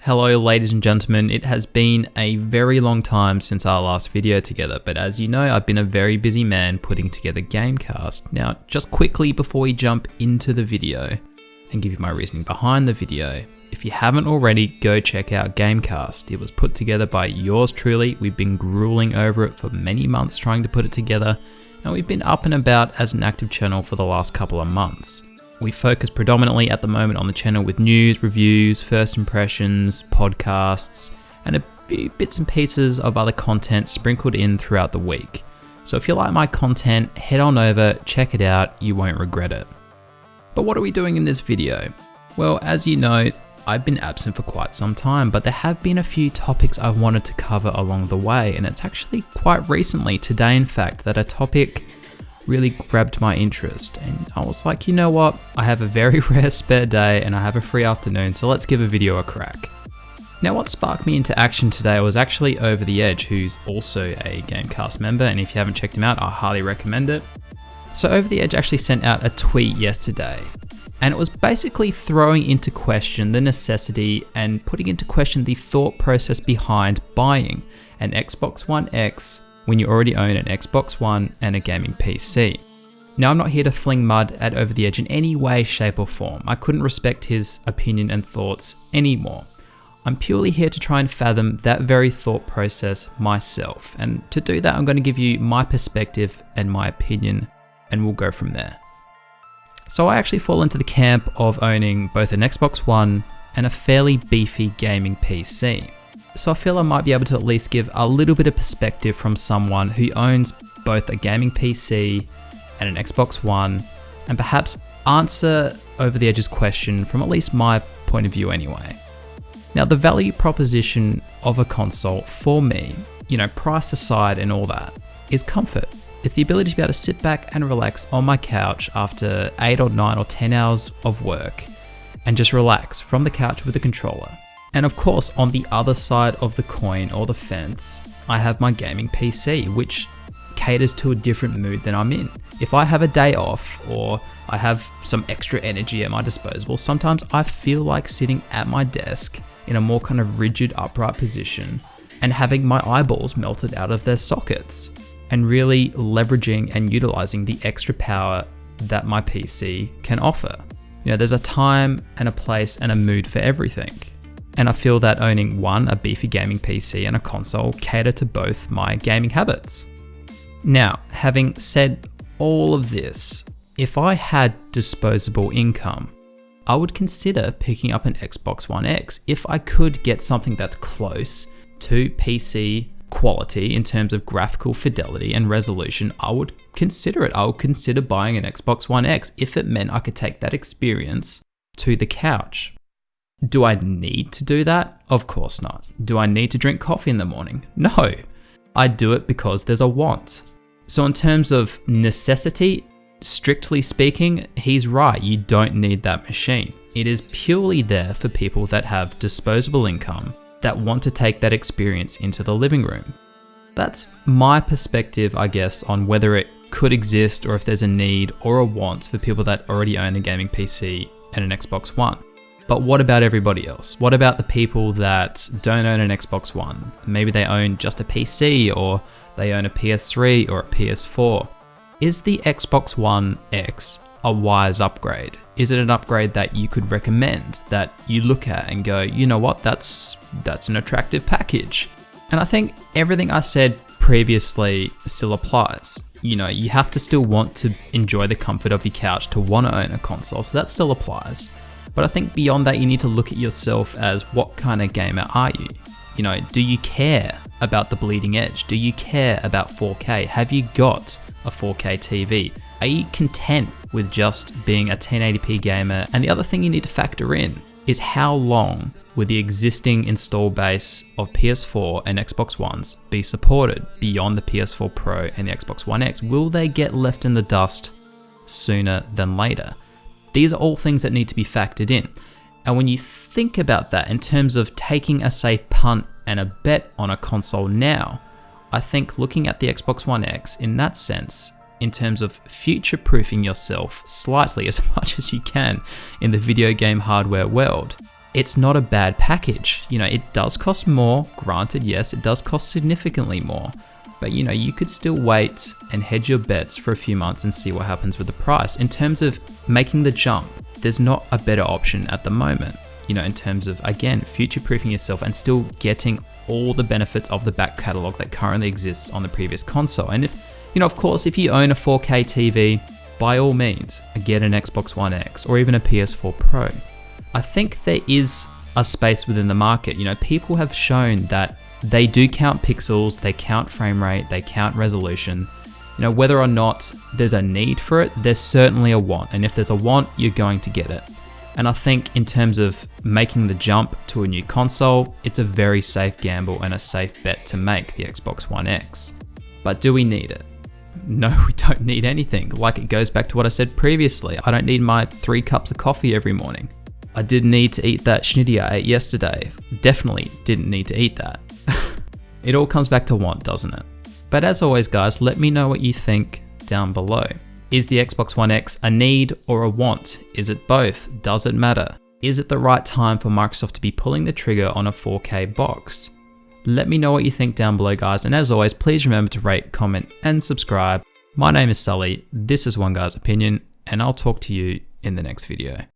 Hello ladies and gentlemen, it has been a very long time since our last video together, but as you know, I've been a very busy man putting together Gamecast. Now, just quickly before we jump into the video and give you my reasoning behind the video, if you haven't already, go check out Gamecast. It was put together by yours truly. We've been grueling over it for many months trying to put it together, and we've been up and about as an active channel for the last couple of months. We focus predominantly at the moment on the channel with news, reviews, first impressions, podcasts, and a few bits and pieces of other content sprinkled in throughout the week. So if you like my content, head on over, check it out, you won't regret it. But what are we doing in this video? Well, as you know, I've been absent for quite some time, but there have been a few topics I've wanted to cover along the way, and it's actually quite recently, today in fact, that a topic really grabbed my interest, and I was like, you know what, I have a very rare spare day and I have a free afternoon, so let's give a video a crack. Now what sparked me into action today was actually Over the Edge, who's also a Gamecast member, and if you haven't checked him out, I highly recommend it. So Over the Edge actually sent out a tweet yesterday, and it was basically throwing into question the necessity and putting into question the thought process behind buying an Xbox One X when you already own an Xbox One and a gaming PC. Now I'm not here to fling mud at Over the Edge in any way, shape or form. I couldn't respect his opinion and thoughts anymore. I'm purely here to try and fathom that very thought process myself. And to do that, I'm going to give you my perspective and my opinion, and we'll go from there. So I actually fall into the camp of owning both an Xbox One and a fairly beefy gaming PC. So I feel I might be able to at least give a little bit of perspective from someone who owns both a gaming PC and an Xbox One, and perhaps answer Over the Edge's question from at least my point of view anyway. Now the value proposition of a console for me, price aside and all that, is comfort. It's the ability to be able to sit back and relax on my couch after 8 or 9 or 10 hours of work and just relax from the couch with a controller. And of course, on the other side of the coin or the fence, I have my gaming PC, which caters to a different mood than I'm in. If I have a day off or I have some extra energy at my disposal, sometimes I feel like sitting at my desk in a more kind of rigid upright position and having my eyeballs melted out of their sockets and really leveraging and utilizing the extra power that my PC can offer. There's a time and a place and a mood for everything. And I feel that owning a beefy gaming PC and a console cater to both my gaming habits. Now, having said all of this, if I had disposable income, I would consider picking up an Xbox One X if I could get something that's close to PC quality in terms of graphical fidelity and resolution. I would consider it. I would consider buying an Xbox One X if it meant I could take that experience to the couch. Do I need to do that? Of course not. Do I need to drink coffee in the morning? No. I do it because there's a want. So in terms of necessity, strictly speaking, he's right. You don't need that machine. It is purely there for people that have disposable income that want to take that experience into the living room. That's my perspective, I guess, on whether it could exist or if there's a need or a want for people that already own a gaming PC and an Xbox One. But what about everybody else? What about the people that don't own an Xbox One? Maybe they own just a PC, or they own a PS3 or a PS4. Is the Xbox One X a wise upgrade? Is it an upgrade that you could recommend, that you look at and go, you know what, that's an attractive package? And I think everything I said previously still applies. You have to still want to enjoy the comfort of your couch to want to own a console, so that still applies. But I think beyond that, you need to look at yourself as, what kind of gamer are you? Do you care about the bleeding edge? Do you care about 4K? Have you got a 4K TV? Are you content with just being a 1080p gamer? And the other thing you need to factor in is, how long will the existing install base of PS4 and Xbox Ones be supported beyond the PS4 Pro and the Xbox One X? Will they get left in the dust sooner than later? These are all things that need to be factored in. And when you think about that in terms of taking a safe punt and a bet on a console now, I think looking at the Xbox One X in that sense, in terms of future-proofing yourself slightly as much as you can in the video game hardware world, it's not a bad package. You know, it does cost more, granted, yes, it does cost significantly more. But you know, you could still wait and hedge your bets for a few months and see what happens with the price. In terms of making the jump, there's not a better option at the moment. You know, in terms of, again, future-proofing yourself and still getting all the benefits of the back catalog that currently exists on the previous console. And if, you know, of course, if you own a 4K TV, by all means, get an Xbox One X or even a PS4 Pro. I think there is a space within the market. You know, people have shown that they do count pixels, they count frame rate, they count resolution. You know, whether or not there's a need for it, there's certainly a want. And if there's a want, you're going to get it. And I think in terms of making the jump to a new console, it's a very safe gamble and a safe bet to make, the Xbox One X. But do we need it? No, we don't need anything. Like, it goes back to what I said previously. I don't need my 3 cups of coffee every morning. I didn't need to eat that schnitty I ate yesterday. Definitely didn't need to eat that. It all comes back to want, doesn't it? But as always, guys, let me know what you think down below. Is the Xbox One X a need or a want? Is it both? Does it matter? Is it the right time for Microsoft to be pulling the trigger on a 4K box? Let me know what you think down below, guys, and as always, please remember to rate, comment, and subscribe. My name is Sully, this is One Guy's Opinion, and I'll talk to you in the next video.